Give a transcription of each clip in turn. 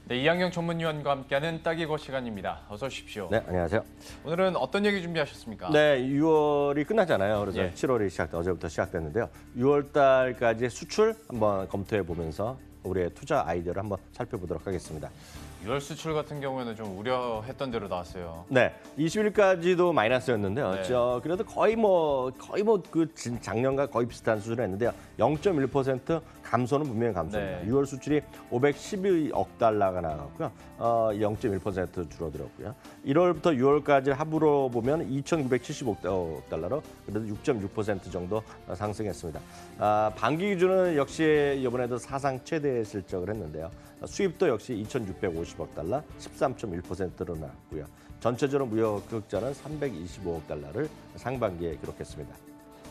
네, 이항영 전문위원과 함께하는 딱이거 시간입니다. 어서 오십시오. 네, 안녕하세요. 오늘은 어떤 얘기 준비하셨습니까? 네, 6월이 끝나잖아요. 그래서 예. 7월이 어제부터 시작됐는데요. 6월 달까지 수출 한번 검토해 보면서 우리의 투자 아이디어를 한번 살펴보도록 하겠습니다. 6월 수출 같은 경우에는 좀 우려했던 대로 나왔어요. 네, 20일까지도 마이너스였는데요. 네. 그래도 거의 그 작년과 거의 비슷한 수준을 했는데요. 0.1% 감소는 분명히 감소입니다. 네. 6월 수출이 512억 달러가 나갔고요. 0.1% 줄어들었고요. 1월부터 6월까지 합으로 보면 2,975억 달러로 그래도 6.6% 정도 상승했습니다. 반기 기준은 역시 이번에도 사상 최대 실적을 했는데요. 수입도 역시 2,650억 달러, 13.1%로 나왔고요. 전체적으로 무역 흑자는 325억 달러를 상반기에 기록했습니다.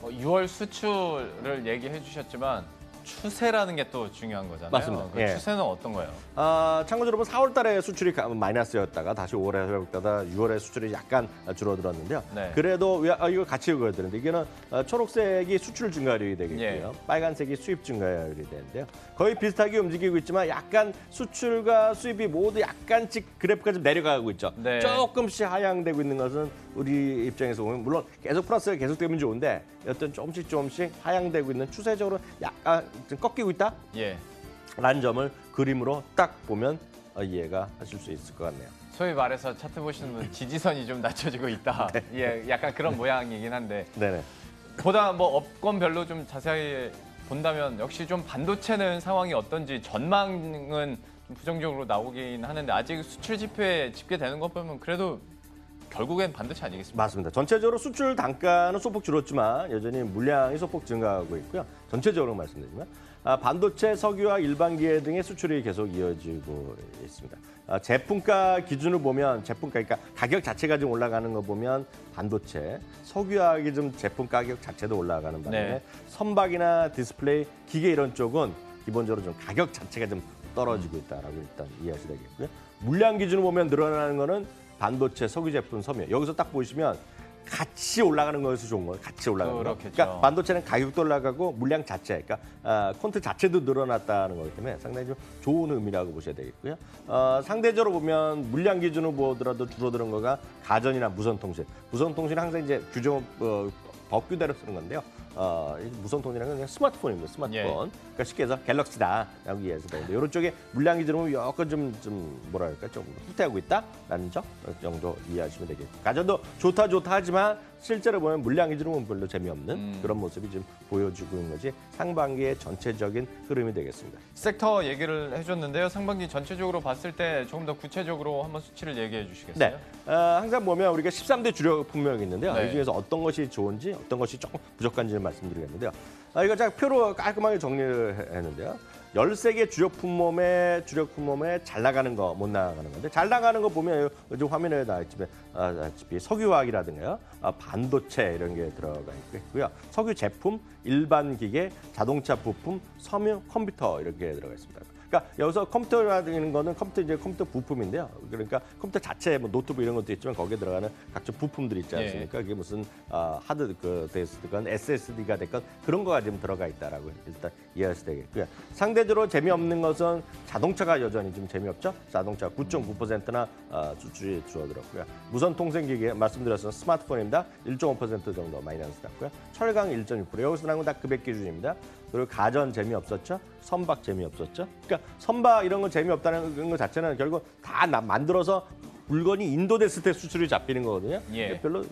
6월 수출을 얘기해 주셨지만 추세라는 게 또 중요한 거잖아요. 맞습니다. 그 예. 추세는 어떤 거예요? 참고로 보면 4월 달에 수출이 마이너스였다가 다시 5월에 회복되다 6월에 수출이 약간 줄어들었는데요. 네. 그래도 이거 같이 읽어야 되는데 이게는 초록색이 수출 증가율이 되겠고요. 예. 빨간색이 수입 증가율이 되는데요. 거의 비슷하게 움직이고 있지만 약간 수출과 수입이 모두 약간씩 그래프가 좀 내려가고 있죠. 네. 조금씩 하향되고 있는 것은 우리 입장에서 보면 물론 계속 플러스가 계속되면 좋은데 어떤 조금씩 하향되고 있는 추세적으로 약간 좀 꺾이고 있다? 예. 라는 점을 그림으로 딱 보면 이해가 하실 수 있을 것 같네요. 소위 말해서 차트 보시는 분 지지선이 좀 낮춰지고 있다. 예, 약간 그런 모양이긴 한데 네네. 보다 뭐 업권별로 좀 자세히 본다면 역시 좀 반도체는 상황이 어떤지 전망은 좀 부정적으로 나오긴 하는데 아직 수출 지표에 집계되는 것 보면 그래도 결국엔 반도체 아니겠습니까? 맞습니다. 전체적으로 수출 단가는 소폭 줄었지만 여전히 물량이 소폭 증가하고 있고요. 전체적으로 말씀드리면 반도체, 석유와 일반기계 등의 수출이 계속 이어지고 있습니다. 제품가 기준으로 보면 그러니까 가격 자체가 좀 올라가는 거 보면 반도체, 석유화학이 좀 제품 가격 자체도 올라가는 반면에 네. 선박이나 디스플레이, 기계 이런 쪽은 기본적으로 좀 가격 자체가 좀 떨어지고 있다라고 일단 이해하셔야 되겠고요. 물량 기준으로 보면 늘어나는 거는 반도체, 석유 제품, 섬유. 여기서 딱 보시면 같이 올라가는 거에서 좋은 거예요. 같이 올라가는 거. 그렇겠죠. 그러니까 반도체는 가격도 올라가고 물량 자체, 그러니까 콘트 자체도 늘어났다는 거기 때문에 상당히 좀 좋은 의미라고 보셔야 되겠고요. 상대적으로 보면 물량 기준으로 보더라도 줄어드는 거가 가전이나 무선통신. 무선통신은 항상 이제 규정 법규대로 쓰는 건데요. 무선통신이라는 건 그냥 스마트폰입니다. 스마트폰. 예. 그러니까 쉽게 해서 갤럭시다라고 이해해서 되는데 이런 쪽에 물량 기준으로 약간 좀 뭐랄까 좀 후퇴하고 있다라는 점 정도 이해하시면 되겠고 가전도 좋다 하지만 실제로 보면 물량 기준으로 별로 재미없는 그런 모습이 지금 보여주고 있는 것이 상반기의 전체적인 흐름이 되겠습니다. 섹터 얘기를 해줬는데요. 상반기 전체적으로 봤을 때 조금 더 구체적으로 한번 수치를 얘기해 주시겠어요? 네, 항상 보면 우리가 13대 주력 품목이 있는데요. 네. 이 중에서 어떤 것이 좋은지 어떤 것이 조금 부족한지를 말씀드리겠는데요. 이거 제가 표로 깔끔하게 정리를 했는데요. 13개 주력 품목에 잘 나가는 거, 못 나가는 건데 잘 나가는 거 보면 요즘 화면에 나왔지만 석유화학이라든가요, 반도체 이런 게 들어가 있고요. 석유 제품, 일반 기계, 자동차 부품, 섬유, 컴퓨터 이렇게 들어가 있습니다. 그러니까 여기서 컴퓨터라는 거는 컴퓨터 부품인데요. 그러니까 컴퓨터 자체 뭐 노트북 이런 것도 있지만 거기에 들어가는 각종 부품들이 있지 않습니까? 그게 무슨 하드 디스크건 SSD가 됐건 그런 거가 지금 들어가 있다라고 일단 이해하셔야 되겠고요. 상대적으로 재미없는 것은 자동차가 여전히 좀 재미없죠. 자동차 9.9%나 수출이 줄어들었고요. 무선 통신 기계 말씀드렸던 스마트폰입니다. 1.5% 정도 마이너스 났고요. 철강 1.6%. 여기서 나온 건 다 금액 기준입니다. 그리고 가전 재미없었죠. 선박 재미없었죠. 그러니까 선박 이런 거 재미없다는 것 자체는 결국 다 만들어서 물건이 인도됐을 때 수출이 잡히는 거거든요. 예. 별로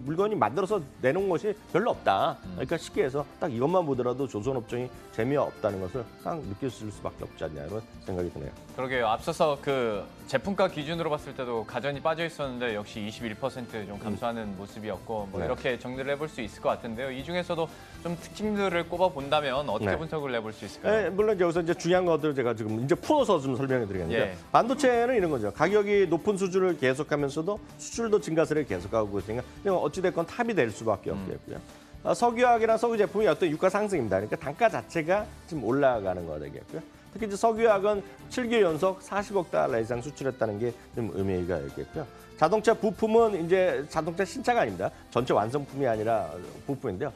물건이 만들어서 내놓은 것이 별로 없다. 그러니까 쉽게 해서 딱 이것만 보더라도 조선업종이 재미없다는 것을 딱 느끼실 수밖에 없지 않냐 이런 생각이 드네요. 그러게요. 앞서서 그 제품가 기준으로 봤을 때도 가전이 빠져 있었는데 역시 21%좀 감소하는 모습이었고 뭐 네. 이렇게 정리를 해볼 수 있을 것 같은데요. 이 중에서도 좀 특징들을 꼽아 본다면 어떻게 네. 분석을 해볼 수 있을까요? 네, 물론 여기서 이제 중요한 것들을 제가 지금 이제 풀어서 좀 설명해 드리겠는데 예. 반도체는 이런 거죠. 가격이 높은 수준을 계속하면서도 수출도 증가세를 계속하고 있으니까 어찌됐건 탑이 될 수밖에 없겠고요. 석유화학이나 석유 제품이 어떤 유가 상승입니다. 그러니까 단가 자체가 지금 올라가는 거 되겠고요. 특히 이제 석유화학은 7개월 연속 40억 달러 이상 수출했다는 게 좀 의미가 있겠고요. 자동차 부품은 이제 자동차 신차가 아닙니다. 전체 완성품이 아니라 부품인데요.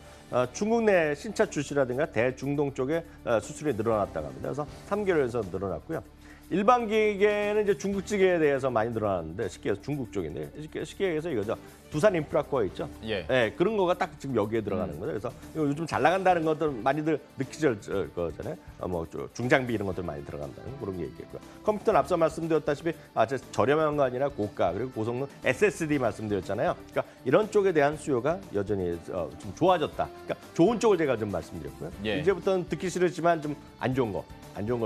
중국 내 신차 출시라든가 대중동 쪽에 수출이 늘어났다고 합니다. 그래서 3개월에서 늘어났고요. 일반 기계는 이제 중국지계에 대해서 많이 늘어났는데 쉽게 해서 중국 쪽인데 쉽게 해서 이거죠. 두산 인프라코어 있죠. 예. 네, 그런 거가 딱 지금 여기에 들어가는 거예요. 그래서 요즘 잘 나간다는 것들 많이들 느끼죠 거잖아요. 뭐 중장비 이런 것들 많이 들어간다는 그런 게 얘기했고요. 컴퓨터는 앞서 말씀드렸다시피 저렴한 거 아니라 고가 그리고 고성능 SSD 말씀드렸잖아요. 그러니까 이런 쪽에 대한 수요가 여전히 좀 좋아졌다. 그러니까 좋은 쪽을 제가 좀 말씀드렸고요. 예. 이제부터는 듣기 싫지만 좀 안 좋은 거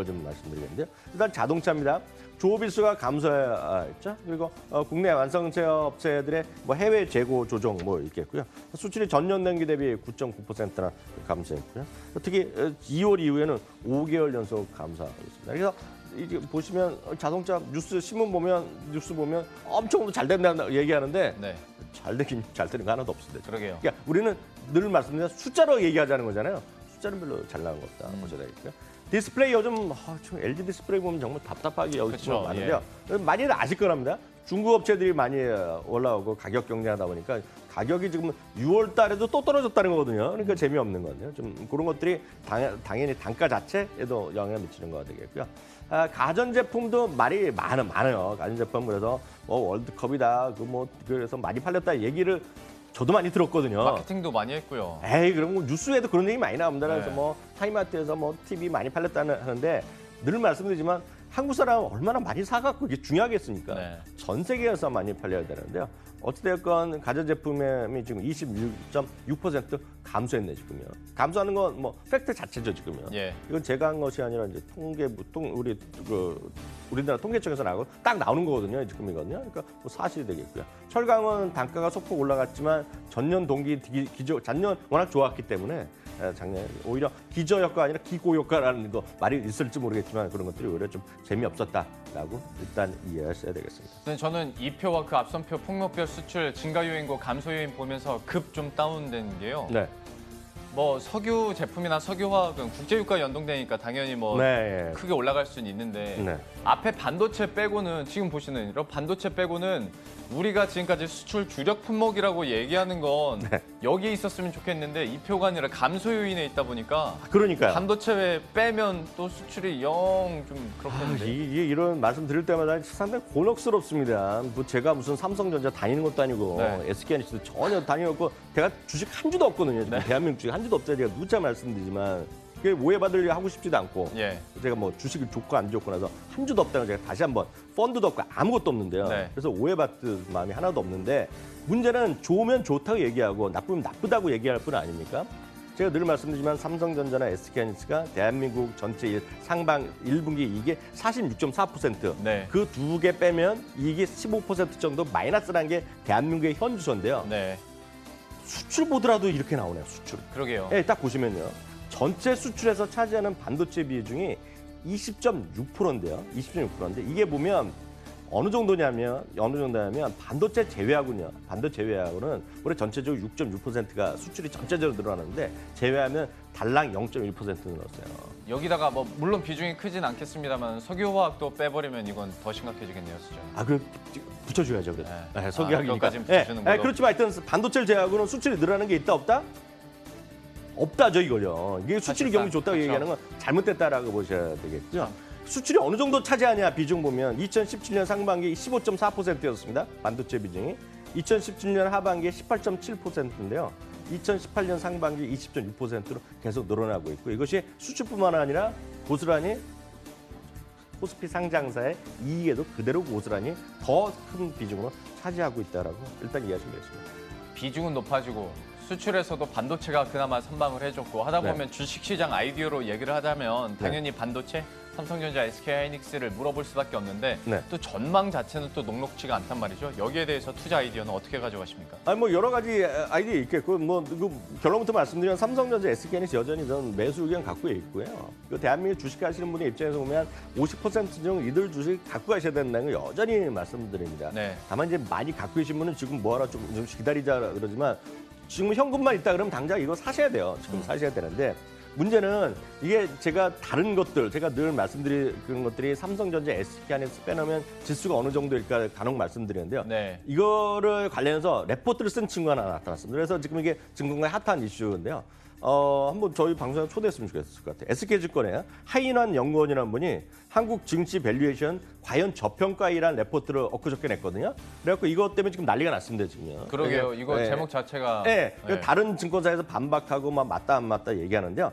좀 말씀드리겠는데요. 일단 자동차입니다. 조비수가 감소했죠. 그리고 국내 완성차 업체들의 뭐 해외 재고 조정 뭐 있겠고요. 수출이 전년 동기 대비 9.9%나 감소했고요. 특히 2월 이후에는 5개월 연속 감소하고 있습니다. 그래서 이게 보시면 자동차 뉴스 보면 엄청 잘 된다 얘기하는데 네. 잘 되는 거 하나도 없습니다. 그러게요. 그러니까 우리는 늘 말씀드린 숫자로 얘기하자는 거잖아요. 숫자는 별로 잘 나온 것 없다 보셔야 되겠고요. 디스플레이 요즘 LG 디스플레이 보면 정말 답답하게 여기서 그쵸, 많은데요. 많이들 아실 거랍니다. 중국 업체들이 많이 올라오고 가격 경쟁하다 보니까 가격이 지금 6월 달에도 또 떨어졌다는 거거든요. 그러니까 재미없는 거예요. 좀 그런 것들이 당연히 단가 자체에도 영향을 미치는 거 되겠고요. 가전제품도 말이 많아요. 가전제품 그래서 월드컵이다. 그래서 많이 팔렸다 얘기를 저도 많이 들었거든요. 마케팅도 많이 했고요. 에이, 그럼 뭐 뉴스에도 그런 얘기 많이 나옵니다. 그래서 네. 뭐 타이마트에서 뭐 TV 많이 팔렸다는 하는데 늘 말씀드리지만 한국 사람은 얼마나 많이 사갖고 이게 중요하겠습니까? 네. 전 세계에서 많이 팔려야 되는데요. 어찌됐건 가전제품이 지금 26.6% 감소했네 지금요. 감소하는 건 뭐 팩트 자체죠 지금요. 예. 이건 제가 한 것이 아니라 이제 우리나라 통계청에서 딱 나오는 거거든요. 지금이거든요. 그러니까 뭐 사실이 되겠고요. 철강은 단가가 소폭 올라갔지만 전년 동기 작년 워낙 좋았기 때문에 작년 오히려 기저 효과 아니라 기고 효과라는 거 말이 있을지 모르겠지만 그런 것들이 오히려 좀 재미없었다라고 일단 이해하셔야 되겠습니다. 근데 저는 이 표와 그 앞선 표 폭로별 수출 증가 요인과 감소 요인 보면서 급 좀 다운된 게요. 네. 뭐 석유 제품이나 석유화학은 국제유가 연동되니까 당연히 뭐 네. 크게 올라갈 수는 있는데 네. 앞에 반도체 빼고는 지금 보시는 이런 반도체 빼고는 우리가 지금까지 수출 주력 품목이라고 얘기하는 건 네. 여기에 있었으면 좋겠는데 이 표가 아니라 감소 요인에 있다 보니까 그러니까요. 반도체 빼면 또 수출이 영 좀 그렇겠는데. 이런 말씀 드릴 때마다 상당히 곤혹스럽습니다. 뭐 제가 무슨 삼성전자 다니는 것도 아니고 네. SK하이닉스도 전혀 다니고 제가 주식 한 주도 없거든요. 지금 네. 대한민국 주식 한 주도 없어요. 제가 누차 말씀드리지만 그게 오해받으려 하고 싶지도 않고 예. 제가 뭐 주식을 좋고 안 좋고 나서 한 주도 없다고 제가 다시 한번 펀드도 없고 아무것도 없는데요. 네. 그래서 오해받을 마음이 하나도 없는데 문제는 좋으면 좋다고 얘기하고 나쁘면 나쁘다고 얘기할 뿐 아닙니까? 제가 늘 말씀드리지만 삼성전자나 SK하이닉스가 대한민국 전체 상방 1분기 이익의 46.4%. 네. 그 두 개 빼면 이익이 15% 정도 마이너스라는 게 대한민국의 현주소인데요. 네. 수출 보더라도 이렇게 나오네요. 수출. 그러게요. 네, 딱 보시면요. 전체 수출에서 차지하는 반도체 비중이 20.6%인데요. 20.6%인데 이게 보면 어느 정도냐면 반도체 제외하고는 올해 전체적으로 6.6%가 수출이 전체적으로 늘어나는데 제외하면 달랑 0.1% 늘었어요. 여기다가 뭐 물론 비중이 크진 않겠습니다만 석유화학도 빼버리면 이건 더 심각해지겠네요, 수준. 그 붙여줘야죠. 그래서. 네. 네, 석유화학이니까. 그것까지는 붙여주는 걸로. 그렇지만 하여튼 반도체를 제외하고는 수출이 늘어나는 게 있다 없다? 없다죠 이거요. 이게 수출이 사실상, 경기 좋다고 그렇죠. 얘기하는 건 잘못됐다라고 보셔야 되겠죠. 수출이 어느 정도 차지하냐 비중 보면 2017년 상반기 15.4%였습니다. 반도체 비중이. 2017년 하반기에 18.7%인데요. 2018년 상반기 20.6%로 계속 늘어나고 있고 이것이 수출뿐만 아니라 고스란히 코스피 상장사의 이익에도 그대로 고스란히 더 큰 비중으로 차지하고 있다라고 일단 이해하시면 되겠습니다. 비중은 높아지고 수출에서도 반도체가 그나마 선방을 해줬고 하다 보면 네. 주식시장 아이디어로 얘기를 하자면 당연히 반도체, 삼성전자, SK하이닉스를 물어볼 수밖에 없는데 네. 또 전망 자체는 또 녹록지가 않단 말이죠. 여기에 대해서 투자 아이디어는 어떻게 가져가십니까? 뭐 여러 가지 아이디어 있겠고 그 결론부터 말씀드리면 삼성전자, SK하이닉스 여전히 저는 매수 의견 갖고 있고요. 그 대한민국 주식하시는 분의 입장에서 보면 50% 정도 이들 주식 갖고 가셔야 된다는 걸 여전히 말씀드립니다. 네. 다만 이제 많이 갖고 계신 분은 지금 뭐하라 좀 기다리자 그러지만 지금 현금만 있다 그러면 당장 이거 사셔야 돼요. 지금 사셔야 되는데 문제는 이게 제가 다른 것들 제가 늘 말씀드리는 것들이 삼성전자, SK하이닉스 빼놓으면 지수가 어느 정도일까 간혹 말씀드리는데요. 네. 이거를 관련해서 레포트를 쓴 친구가 하나 나타났습니다. 그래서 지금 이게 증권가의 핫한 이슈인데요. 한번 저희 방송에 초대했으면 좋겠을 것 같아요. SK증권의 하인환 연구원이라는 분이 한국 증시 밸류에이션 과연 저평가이라는 레포트를 엊그저께 냈거든요. 그래갖고 이것 때문에 지금 난리가 났습니다, 지금요. 그러게요. 이거 네. 제목 자체가 네. 네. 다른 증권사에서 반박하고 막 맞다 안 맞다 얘기하는데요.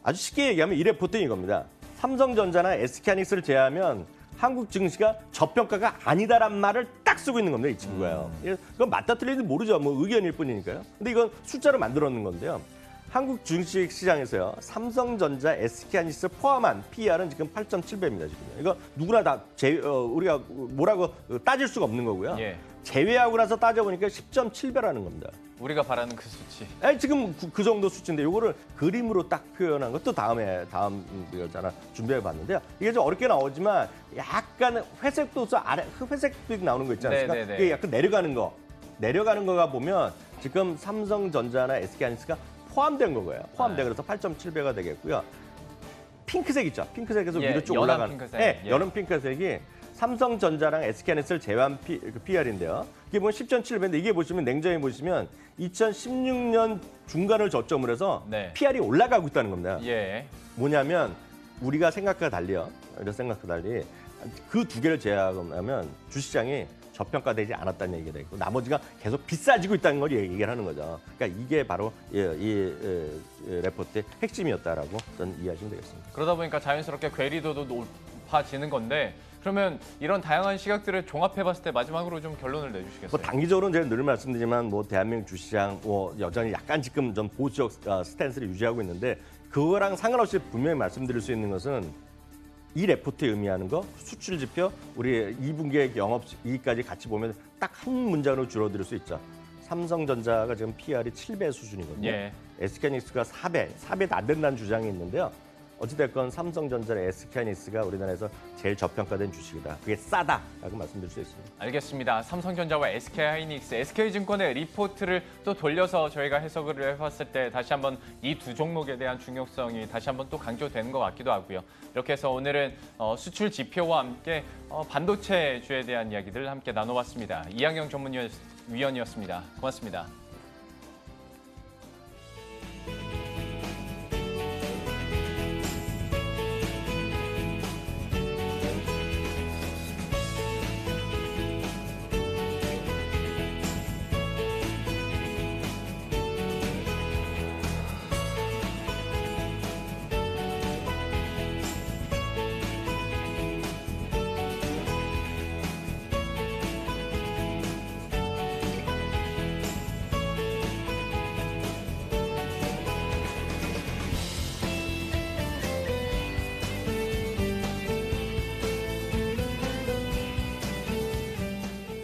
아주 쉽게 얘기하면 이 레포트는 이겁니다. 삼성전자나 SK하이닉스를 제외하면 한국 증시가 저평가가 아니다란 말을 딱 쓰고 있는 겁니다, 이 친구가요. 그건 맞다 틀리는지 모르죠. 뭐 의견일 뿐이니까요. 근데 이건 숫자로 만들어 놓은 건데요. 한국 주식 시장에서요. 삼성전자, SK하이닉스 포함한 PER은 지금 8.7배입니다, 지금. 이거 누구나 다 우리가 뭐라고 따질 수가 없는 거고요. 예. 제외하고 나서 따져보니까 10.7배라는 겁니다. 우리가 바라는 그 수치. 지금 그 정도 수치인데 이거를 그림으로 딱 표현한 것도 다음 하나 준비해 봤는데요. 이게 좀 어렵게 나오지만 약간 회색 도수 아래 회색빛 나오는 거 있지 않습니까? 네네네. 이게 약간 내려가는 거가 보면 지금 삼성전자나 SK하이닉스가 포함된 거고요. 그래서 8.7배가 되겠고요. 핑크색 있죠. 핑크색에서 예, 위로 쭉 연한 올라가는. 핑크색. 네, 예. 연한 핑크색이 삼성전자랑 SK하이닉스를 제외한 PR인데요. 이게 보면 10.7배인데 이게 보시면 냉정히 보시면 2016년 중간을 저점으로 해서 네. PR이 올라가고 있다는 겁니다. 예. 뭐냐면 우리가 생각과 달리 그 두 개를 제외하면 주시장이 저평가되지 않았다는 얘기가 있고 나머지가 계속 비싸지고 있다는 걸 얘기를 하는 거죠. 그러니까 이게 바로 이 레포트의 핵심이었다라고 저는 이해하시면 되겠습니다. 그러다 보니까 자연스럽게 괴리도도 높아지는 건데 그러면 이런 다양한 시각들을 종합해봤을 때 마지막으로 좀 결론을 내주시겠어요? 뭐 단기적으로는 제가 늘 말씀드리지만 뭐 대한민국 주시장 여전히 약간 지금 좀 보수적 스탠스를 유지하고 있는데 그거랑 상관없이 분명히 말씀드릴 수 있는 것은 이 레포트에 의미하는 거 수출 지표 우리 2분기의 영업 이익까지 같이 보면 딱 한 문장으로 줄어들 수 있죠. 삼성전자가 지금 PR이 7배 수준이거든요. 예. SK하이닉스가 4배도 안 된다는 주장이 있는데요. 어찌됐건 삼성전자나 SK하이닉스가 우리나라에서 제일 저평가된 주식이다. 그게 싸다라고 말씀드릴 수 있습니다. 알겠습니다. 삼성전자와 SK하이닉스, SK증권의 리포트를 또 돌려서 저희가 해석을 해봤을 때 다시 한번 이 두 종목에 대한 중요성이 다시 한번 또 강조되는 것 같기도 하고요. 이렇게 해서 오늘은 수출 지표와 함께 반도체주에 대한 이야기들 함께 나눠봤습니다. 이항영 전문위원이었습니다. 고맙습니다.